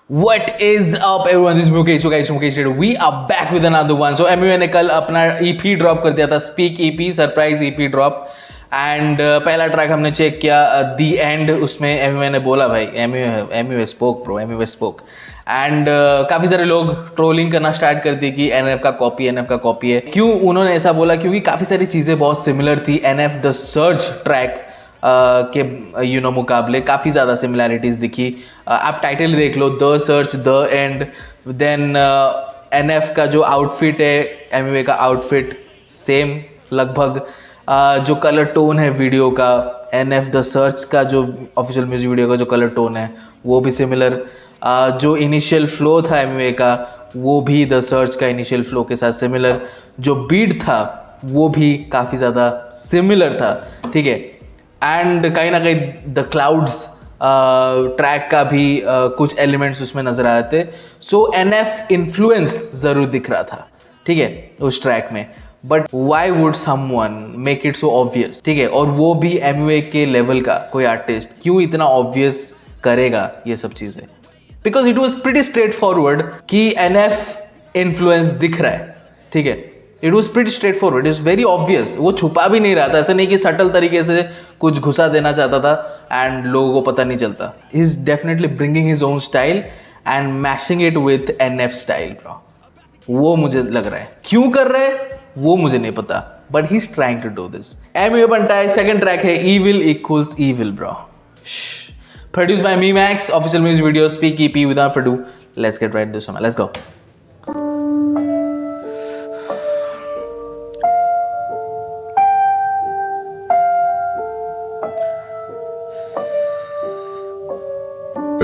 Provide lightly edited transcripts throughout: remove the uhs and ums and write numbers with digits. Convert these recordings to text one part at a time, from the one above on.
What is up everyone, this is Mukesh. So guys, Mukesh here. We are back with another one. So MUA ने कल अपना EP drop कर दिया था, speak EP, surprise EP drop. And पहला track हमने check किया दी and. उसमें MUA ने बोला भाई MUA spoke bro, MUA spoke. And काफ़ी सारे लोग ट्रोलिंग करना स्टार्ट कर दी कि NF का कॉपी है. क्यों उन्होंने ऐसा बोला? क्योंकि काफ़ी सारी चीज़ें बहुत सिमिलर थी. NF द सर्च ट्रैक के मुकाबले काफ़ी ज़्यादा सिमिलैरिटीज़ दिखी. आप टाइटल देख लो, the search, the end. Then NF का जो आउटफिट है, MUA का आउटफिट सेम लगभग. जो कलर टोन है वीडियो का, NF द सर्च का जो ऑफिशियल म्यूजिक वीडियो का जो कलर टोन है वो भी सिमिलर. जो इनिशियल फ्लो था MUA का वो भी द सर्च का इनिशियल फ्लो के साथ सिमिलर. जो बीट था वो भी काफ़ी ज़्यादा सिमिलर था. ठीक है. एंड कहीं ना कहीं द क्लाउड्स ट्रैक का भी कुछ एलिमेंट्स उसमें नज़र आ रहे थे. सो NF इन्फ्लुएंस ज़रूर दिख रहा था. ठीक है, उस ट्रैक में. But why would someone make it so obvious? ठीक है, और वो भी MUA के लेवल का कोई आर्टिस्ट क्यों इतना ऑब्वियस करेगा ये सब चीज़ें? Because it was pretty straight forward कि NF इन्फ्लुएंस दिख रहा है. ठीक है, it was pretty straight forward, it's very obvious. वो छुपा भी नहीं रहा था. ऐसा नहीं कि सटल तरीके से कुछ घुसा देना चाहता था एंड लोगों को पता नहीं चलता. He is definitely bringing his own style and mashing it with NF style bro. वो मुझे लग रहा है. क्यों कर रहे हैं वो मुझे नहीं पता, but he is trying to do this. MUA बनता है. सेकंड ट्रैक है Evil Equals Evil ब्रो. Produced by MeMax, official music video, Speak EP. Without further ado, let's get right into this one. Let's go.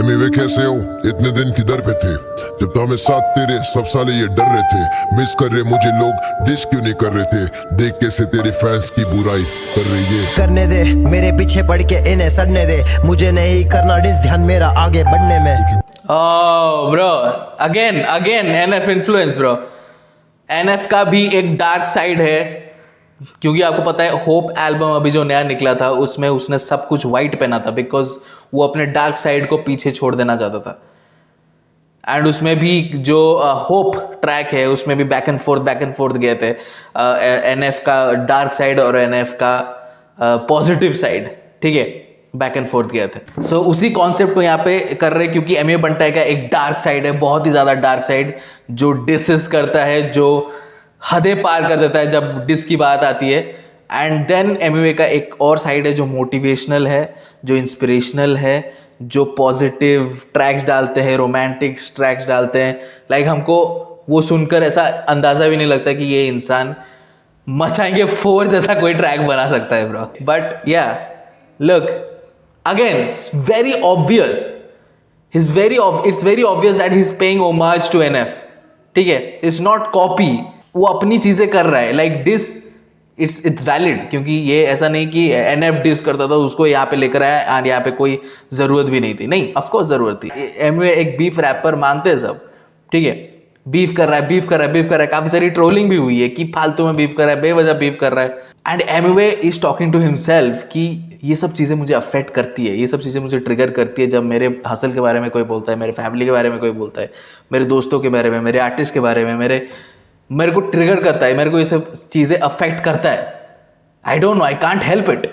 MUA कैसे हो? इतने दिन किधर पे थे? जब तो हमें साथ तेरे सब साले ये डर रहे थे. मिस कर रहे मुझे लोग, डिस क्यों नहीं कर रहे थे? देख कैसे तेरे फैंस की बुराई कर रही है. करने दे मेरे पीछे पड़ के इन्हें सड़ने दे. मुझे नहीं करना डिस, ध्यान मेरा आगे बढ़ने में. Oh bro, again NF influence bro. NF का भी एक डार्क साइड है. क्योंकि आपको पता है होप एल्बम अभी जो नया निकला था उसमें उसने सब कुछ वाइट पहना था बिकॉज वो अपने डार्क साइड को पीछे छोड़ देना चाहता था. एंड उसमें भी जो होप ट्रैक है उसमें भी बैक एंड फोर्थ गए थे. NF का डार्क साइड और NF का पॉजिटिव साइड. ठीक है, बैक एंड फोर्थ गए थे. सो उसी कॉन्सेप्ट को यहाँ पे कर रहे, क्योंकि MUA बनता है का एक डार्क साइड है, बहुत ही ज़्यादा डार्क साइड, जो डिसेस करता है, जो हदें पार कर देता है जब डिस की बात आती है. एंड देन MUA का एक और साइड है जो मोटिवेशनल है, जो इंस्पिरेशनल है, जो पॉजिटिव ट्रैक्स डालते हैं, रोमांटिक ट्रैक्स डालते हैं. लाइक हमको वो सुनकर ऐसा अंदाज़ा भी नहीं लगता कि ये इंसान मचाएंगे 4 जैसा कोई ट्रैक बना सकता है bro. But ya look again, very obvious, it's very obvious that he is paying homage to NF. ठीक है, इट्स नॉट कॉपी. वो अपनी चीज़ें कर रहा है. लाइक डिस इट्स वैलिड, क्योंकि ये ऐसा नहीं कि NF डिस करता था उसको यहाँ पे लेकर आया और यहाँ पे कोई ज़रूरत भी नहीं थी. नहीं, ऑफकोर्स ज़रूरत थी. MUA एक बीफ रैपर मानते हैं सब. ठीक है, बीफ कर रहा है. काफ़ी सारी ट्रोलिंग भी हुई है कि फालतू में बीफ कर रहा है, बेवजह बीफ कर रहा है. And MUA is talking to himself कि ये सब चीज़ें मुझे अफेक्ट करती है, ये सब चीज़ें मुझे ट्रिगर करती है जब मेरे हसल के बारे में कोई बोलता है, मेरे फैमिली के बारे में कोई बोलता है, मेरे दोस्तों के बारे में, मेरे आर्टिस्ट के बारे में, मेरे को ट्रिगर करता है, मेरे को ये सब चीज़ें अफेक्ट करता है. I don't know, I can't help it,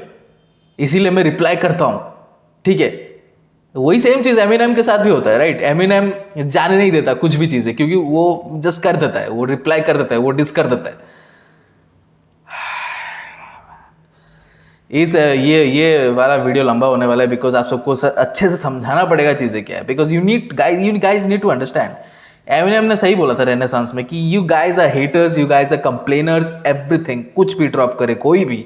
इसीलिए मैं रिप्लाई करता हूँ. ठीक है, वही सेम चीज़ Eminem के साथ भी होता है. राइट, Eminem जाने नहीं देता कुछ भी चीज़ें, क्योंकि वो जस्ट कर देता है, वो रिप्लाई कर देता है, वो डिस कर देता है. ये वाला वीडियो लंबा होने वाला है बिकॉज आप सबको अच्छे से समझाना पड़ेगा चीज़ें क्या है. Because you guys need to understand. Eminem ने सही बोला था रेनेसांस में कि you guys are haters, you guys are complainers, everything. कुछ भी ड्रॉप करे कोई भी,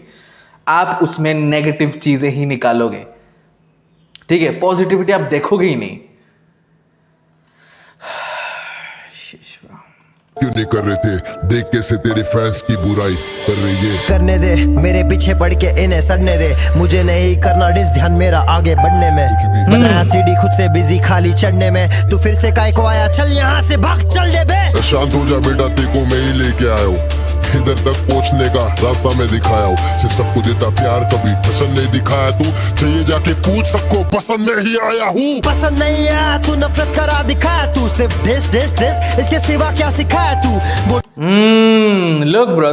आप उसमें नेगेटिव चीज़ें ही निकालोगे. ठीक है, पॉजिटिविटी आप देखोगे ही नहीं. क्यों नहीं कर रहे थे? देख कैसे तेरे फैंस की बुराई कर रही है. करने दे मेरे पीछे पड़ के इन्हें सड़ने दे. मुझे नहीं करना डिस, ध्यान मेरा आगे बढ़ने में. बनाया CD खुद से बिजी, खाली चढ़ने में. तू फिर से काय को आया, चल यहाँ से भाग, चल दे बे. शांत हो जा बेटा, तेको मैं ही लेके आया हूँ. इधर तक पहुंचने का रास्ता मैं दिखाया हूँ, सिर्फ सबको देता प्यार कभी पसंद नहीं दिखाया तू, चाहिए जाके पूछ सबको पसंद में ही आया हूँ। पसंद नहीं आया तू नफरत करा दिखाया तू, सिर्फ डिस डिस डिस इसके सिवा क्या सिखाया तू। Look bro,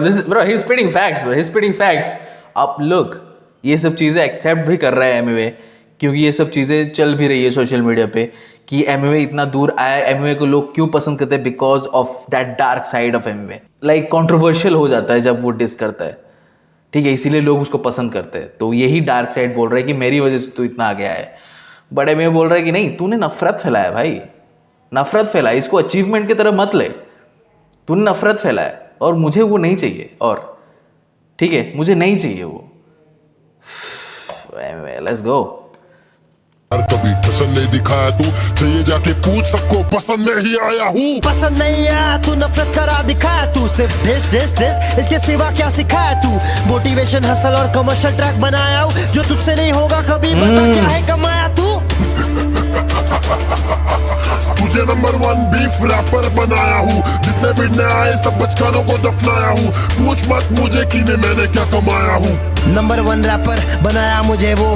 he's spitting facts bro, he's spitting facts. अब look, ये सब चीज़ें एक्सेप्ट भी कर रहा है एमवे, क्योंकि ये सब चीज़ें चल भी रही है सोशल मीडिया पे कि एमवे इतना दूर आया, एमवे को लोग क्यों पसंद करते हैं, because of that dark side of Amway. Like controversial हो जाता है जब वो डिस करता है, ठीक है, इसीलिए लोग उसको पसंद करते हैं। तो यही डार्क साइड बोल रहा है कि मेरी वजह से तू इतना आ गया है, बट एमवे बोल रहा है कि नहीं, तूने नफरत फैलाया भाई, नफरत फैलाया, इसको अचीवमेंट की तरह मत ले, तूने नफरत फैलाया और मुझे वो नहीं चाहिए, और ठीक है मुझे नहीं चाहिए वो। Let's go. कभी पसंद नहीं दिखाया तू, चाहिए जाके पूछ सबको पसंद में ही आया हूँ। पसंद नहीं आया तू नफरत करा दिखाया तू, सिर्फ डिस डिस डिस इसके सिवा क्या सिखाया तू। मोटिवेशन हसल और कमर्शियल ट्रैक बनाया हूँ, जो तुझसे नहीं होगा कभी, बता क्या है कमाया तू। तुझे नंबर 1 बीफ रैपर बनाया हूँ, जितने भिड़ने आए सब बचकानों को दफनाया हूँ, पूछ मत मुझे कि मैंने क्या कमाया हूँ। नंबर 1 रैपर बनाया मुझे वो,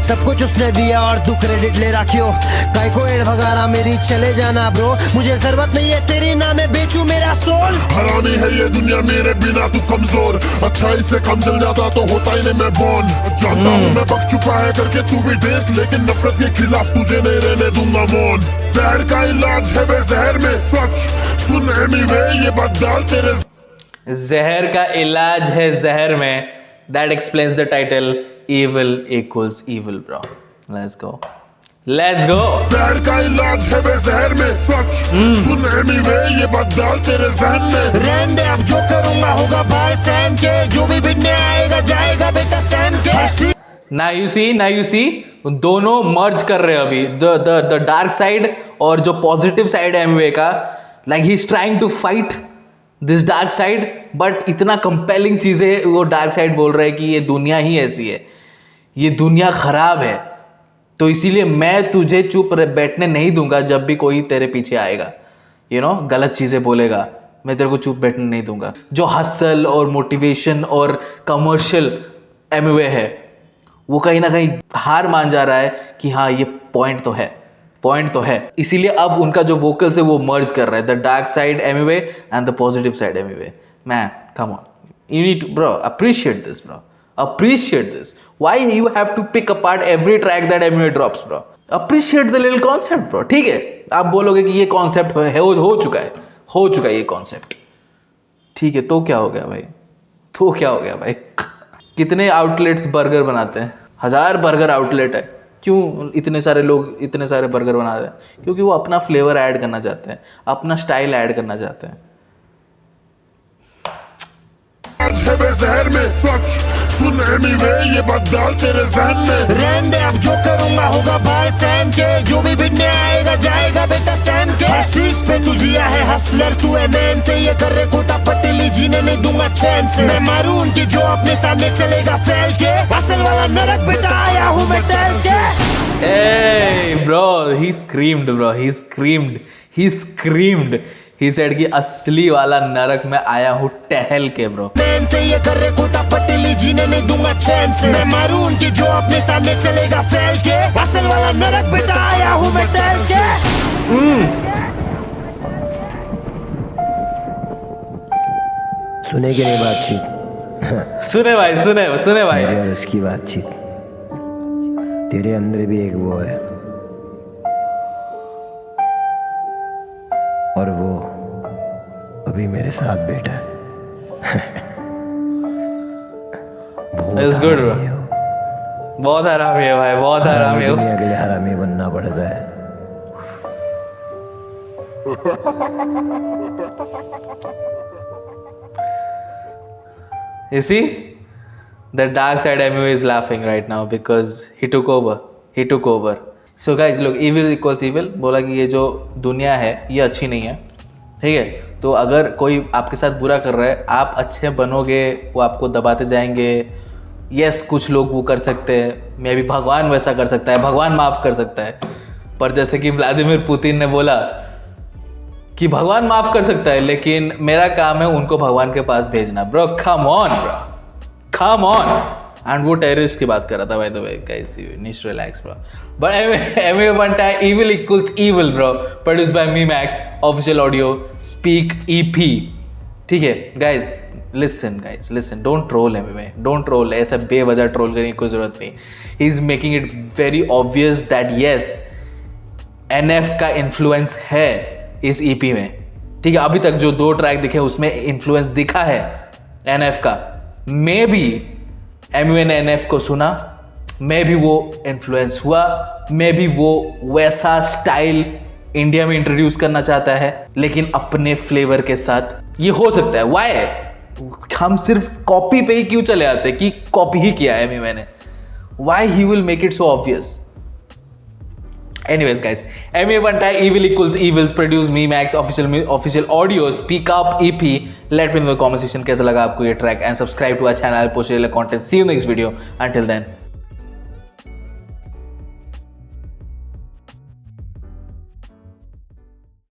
सब कुछ उसने दिया और तू क्रेडिट ले रखियो। काय को एड़ भगारा मेरी चले जाना ब्रो, मुझे जरूरत नहीं है तेरी, ना मैं बेचूं मेरा सोल। हरामी है ये दुनिया मेरे बिना तू कमजोर, अच्छाई से कम चल जाता तो होता ही नहीं मैं बॉर्न। जानता हूँ मैं बक चुका है करके तू भी टेस्ट, लेकिन नफरत के खिलाफ तुझे नहीं रहने दूंगा मौन। जहर का इलाज है बेजहर में, सुन एनीवे ये बात डाल तेरे। जहर का इलाज है जहर में, that explains the title, evil equals evil bro. Let's go. जहर का इलाज है बेजहर में, सुन एनीवे ये बात डाल तेरे जहन में। रहने दे अब जो करूंगा होगा भाई सैम के, जो भी बिड़ने आएगा जाएगा बेटा सैम के। Now you see, दोनों मर्ज कर रहे हैं अभी, the dark side और जो पॉजिटिव साइड है एमवे का, like he's trying to fight this dark side, but इतना कंपेलिंग चीज़ें वो डार्क साइड बोल रहा है कि ये दुनिया ही ऐसी है, ये दुनिया खराब है, तो इसीलिए मैं तुझे चुप बैठने नहीं दूंगा। जब भी कोई तेरे पीछे आएगा गलत चीज़ें बोलेगा, मैं तेरे को चुप बैठने नहीं दूंगा। जो हसल और मोटिवेशन और कमर्शियल एमवे है, वो कहीं ना कहीं हार मान जा रहा है कि हाँ ये पॉइंट तो है, इसीलिए अब उनका जो वोकल्स है वो मर्ज कर रहा है, the dark side Emiway and the positive side Emiway. Man come on, you need to bro appreciate this bro, appreciate this. Why you have to pick apart every track that Emiway drops bro? Appreciate the little concept bro. ठीक है, आप बोलोगे कि ये concept हो चुका है ये कॉन्सेप्ट, ठीक है, तो क्या हो गया भाई? कितने आउटलेट्स बर्गर बनाते हैं, 1000 बर्गर आउटलेट है, क्यों इतने सारे लोग इतने सारे बर्गर बनाते हैं? क्योंकि वो अपना फ्लेवर ऐड करना चाहते हैं, अपना स्टाइल ऐड करना चाहते हैं। जहर में सुन एनीवे ये बात डाल तेरे जहन में। रहने दे अब जो करूंगा होगा भाई सैम के, जो भी बिड़ने आएगा जाएगा बेटा सैम के। स्ट्रीट्स पे तू जिया है हसलर, तू है मैन ते, ये कर रहे कोटा पटेली, जीने नहीं दूंगा चैन से। मैं मारूं उनकी जो अपने सामने चलेगा फैल के, असल वाला नरक बेटा आया हूं मैं टहल के। Hey bro, he screamed. He said कि असली वाला नरक में आया हूँ टहल के ब्रो। ये कर रहे कोटा पटेली, जीने नहीं दूंगा चैन से। मैं मारूं उनकी जो अपने सामने चलेगा फैल के, असल वाला नरक बेटा आया हूँ मैं टहल के। सुने कि नहीं बातचीत? सुने भाई मेरे और उसकी बातचीत, तेरे अंदर भी एक वो है, और वो अभी मेरे साथ बैठा है। It's good bro, बहुत हरामी है भाई, बहुत हरामी है। दुनिया के लिए हरामी बनना पड़ता है। You see, the dark side MU is laughing right now because he took over. So guys, look, evil equals evil बोला कि ये जो दुनिया है ये अच्छी नहीं है, ठीक है? तो अगर कोई आपके साथ बुरा कर रहा है, आप अच्छे बनोगे, वो आपको दबाते जाएंगे। यस, कुछ लोग वो कर सकते हैं, मे भी भगवान वैसा कर सकता है, भगवान माफ़ कर सकता है, पर जैसे कि व्लादिमीर पुतिन ने बोला कि भगवान माफ कर सकता है, लेकिन मेरा काम है उनको भगवान के पास भेजना। Bro come on bro, come on. And वो टेररिस्ट की बात कर रहा था, by the way guys, you need to relax bro. But anyway बनता है evil equals evil bro, produce by MeMax, official audio, speak EP. ठीक है guys, listen guys, listen, don't troll Emiway, don't troll, ऐसा बेवजह troll करने की कोई जरूरत नहीं। He is making it very obvious that yes NF का इन्फ्लुएंस है इस ईपी में। ठीक है, अभी तक जो 2 ट्रैक दिखे उसमें इन्फ्लुएंस दिखा है एनएफ का। मे बी एमवे ने एनएफ को सुना, मे भी वो इन्फ्लुएंस हुआ, मे भी वो वैसा स्टाइल इंडिया में इंट्रोड्यूस करना चाहता है, लेकिन अपने फ्लेवर के साथ। ये हो सकता है। वाई? हम सिर्फ कॉपी पे ही क्यों चले आते कि कॉपी ही किया है एमवे ने? Why he will make it so obvious? Anyways guys, MA बनता है Evil Equals Evils, produce me Max, official audio, speak up EP. Let me know in the comment section कैसा लगा आपको ये track, and subscribe to our channel, post content. See you next video. Until then.